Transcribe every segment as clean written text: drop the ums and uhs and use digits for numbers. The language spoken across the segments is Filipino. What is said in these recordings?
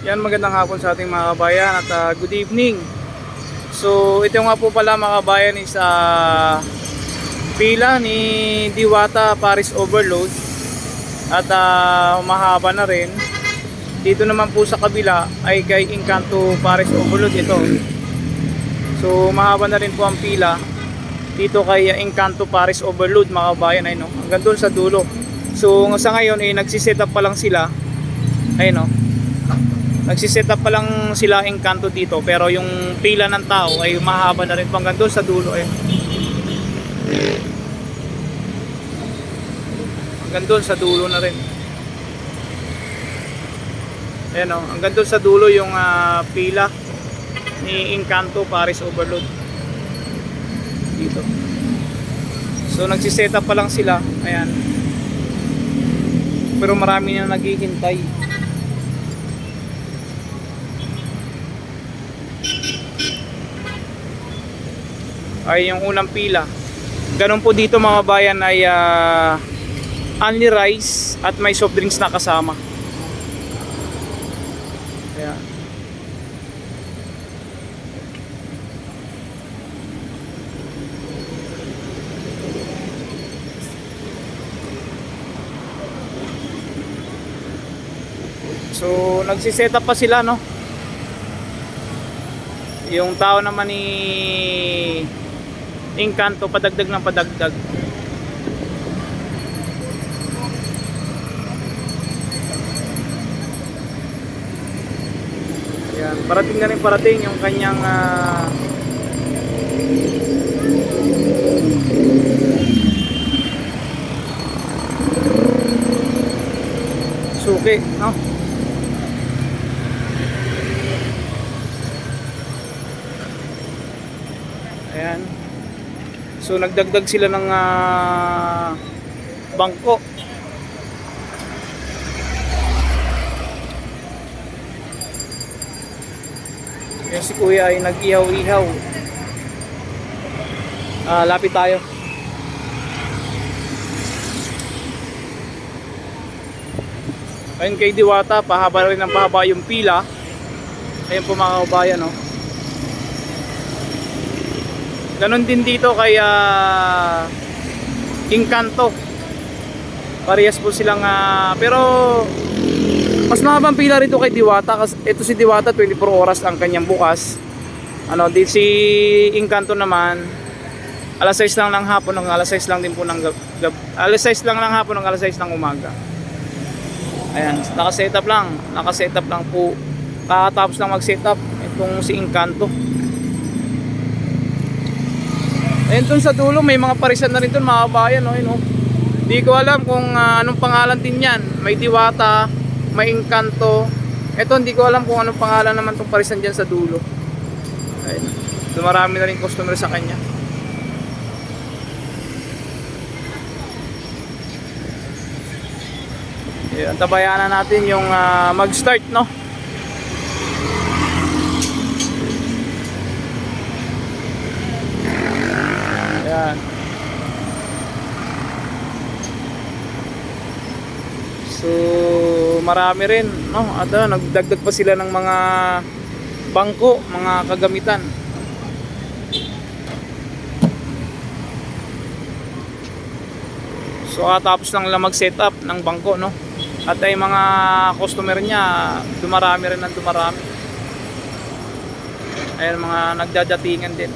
Yan, magandang hapon sa ating mga kabayan at good evening. So ito nga po pala mga kabayan is pila ni Diwata Paris Overload at mahaba na rin. Dito naman po sa kabila ay kay Encanto Paris Overload ito. So mahaba na rin po ang pila dito kay Encanto Paris Overload mga kabayan, ay no, hanggang doon sa dulo. So sa ngayon ay nagsiset up pa lang sila, ay no, nagsiset up pa lang sila Encanto dito, pero yung pila ng tao ay mahaba na rin hanggang doon sa dulo eh. Hanggang doon sa dulo na rin. Ayan o, hanggang doon sa dulo yung pila ni Encanto Paris Overload dito. So nagsiset up pa lang sila, ayan. Pero marami na naghihintay. Ay yung unang pila. Ganun po dito mga bayan ay only rice at may soft drinks na kasama. Ayan. So nagsiset up pa sila, no? Yung tao naman ni Encanto padagdag ng padagdag. Ayan, parating na rin parating yung kanyang suki, no? Ayan. So nagdagdag sila ng bangko. Yung si kuya ay nag-ihaw-ihaw. Lapit tayo. Ayun kay Diwata, pahaba rin ng pahaba yung pila. Ayun po mga kabayan, no? Ganon din dito kay Encanto. Parehas po silang pero mas mahabang pila rito kay Diwata kasi ito si Diwata 24 oras ang kanyang bukas. Ano, di si Encanto naman alas 6 lang ng hapon hanggang alas 6 lang din po ng alas 6 lang ng hapon hanggang alas 6 ng umaga. Ayan, naka-setup lang po. Kakatapos lang mag-setup itong si Encanto. Ayun dun sa dulo may mga parisan na rin dun mga kabayan, no? Hindi ko alam kung anong pangalan din yan. May Diwata, may Encanto. Ito hindi ko alam kung anong pangalan naman tong parisan dyan sa dulo. Ayun. Dumarami na rin customer sa kanya. Ayun, tabayanan natin yung mag-start, no? Ayan. So marami rin, no? At nagdagdag pa sila ng mga bangko, mga kagamitan. So tapos lang lang mag-setup ng bangko, no? At ay mga customer niya dumarami rin ng dumarami. Ayan, mga nagdadatingan din.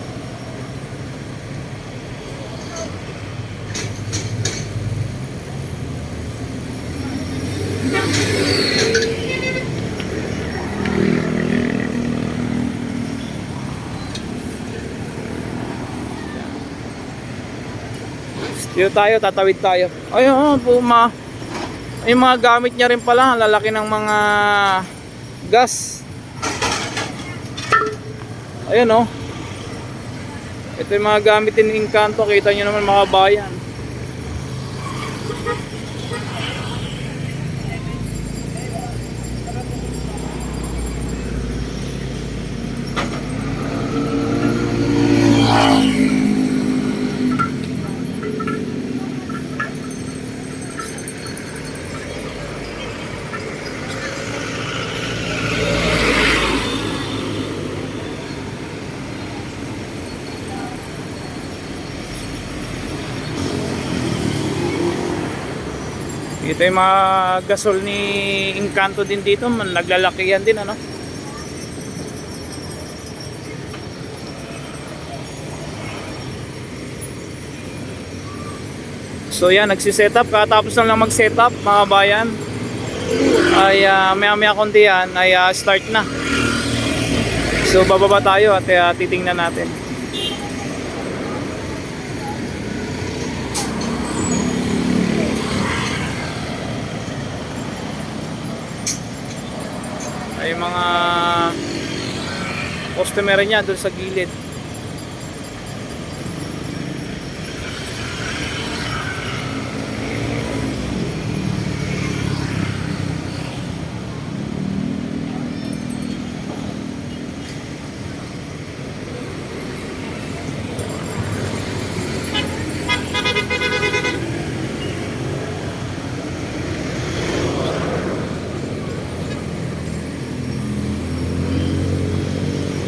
Dito tayo, tatawid tayo. Ayun po, yung mga gamit niya rin pala, lalaki ng mga gas. Ayun, oh. Ito yung mga gamit ni Encanto, kita nyo naman mga bayan. Ito yung mga gasol ni Encanto din dito, naglalakihan din ano. So yan, nagsisetup, katapos lang mag-setup mga bayan. Ay maya konti yan ay start na. So bababa tayo at titingnan natin. Ay mga customer niya doon sa gilid.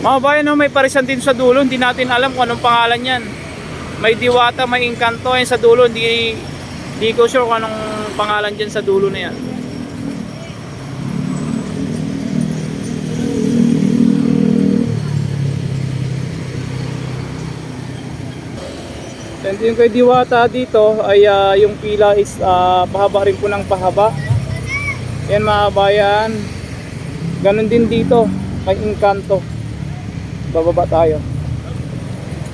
Mga bayan, may parisan din sa dulo, hindi natin alam kung anong pangalan yan. May Diwata, may Encanto yan sa dulo, hindi ko sure kung anong pangalan dyan sa dulo na yan. And yung kay Diwata dito ay yung pila is pahaba rin po ng pahaba. Yan mga bayan, ganun din dito kay Encanto. Bababa tayo.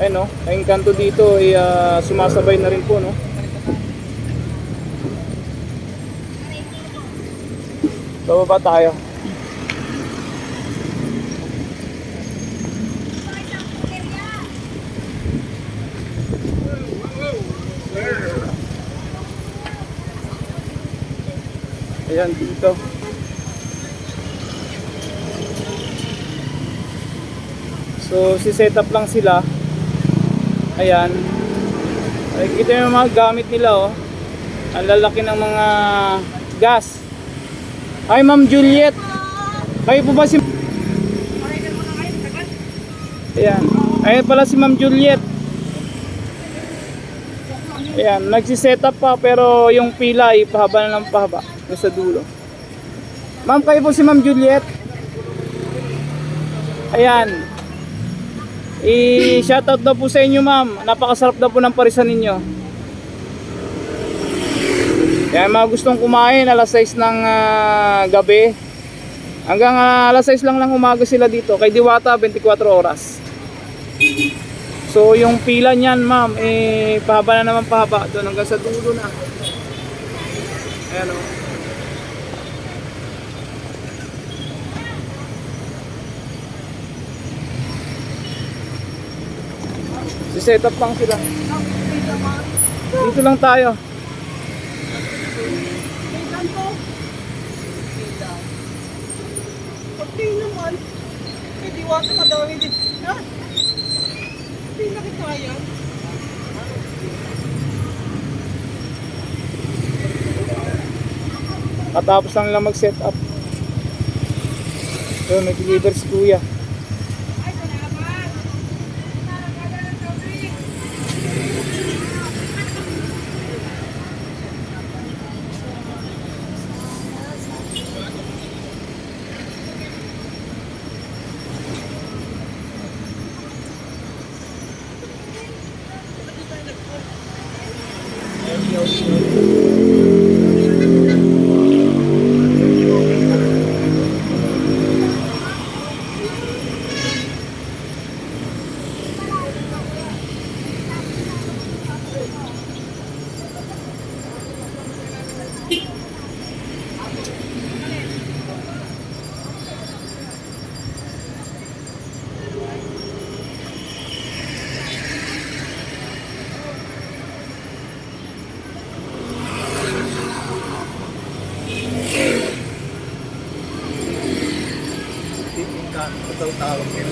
Ayun no, ang Encanto dito ay sumasabay na rin po no. Bababa tayo. Ayan dito. So, si-set up lang sila. Ayan. Ay, kita yung mga gamit nila, oh. Ang lalaki ng mga gas. Hi, Ma'am Juliet. Kayo po ba si... Ayan. Ayan pala si Ma'am Juliet. Ayan. Nagsi-set up pa, pero yung pila ay pahaba na ng pahaba. Yung sa dulo. Ma'am, kayo po si Ma'am Juliet. Ayan. I-shoutout daw po sa inyo ma'am. Napakasarap daw po ng parisan ninyo. Kaya mga gustong kumain alas 6 ng gabi hanggang alas 6 lang ng umaga sila dito. Kay Diwata 24 oras. So yung pila niyan ma'am pahaba na naman pahaba doon hanggang sa dulo na. Ayan o. Si-set up lang sila. Dito lang tayo. Okay naman. May Diwata madami din. Ha? Hindi na kaya. Katapos lang nila mag-set up. So nag-deliver si kuya. Tawag nila.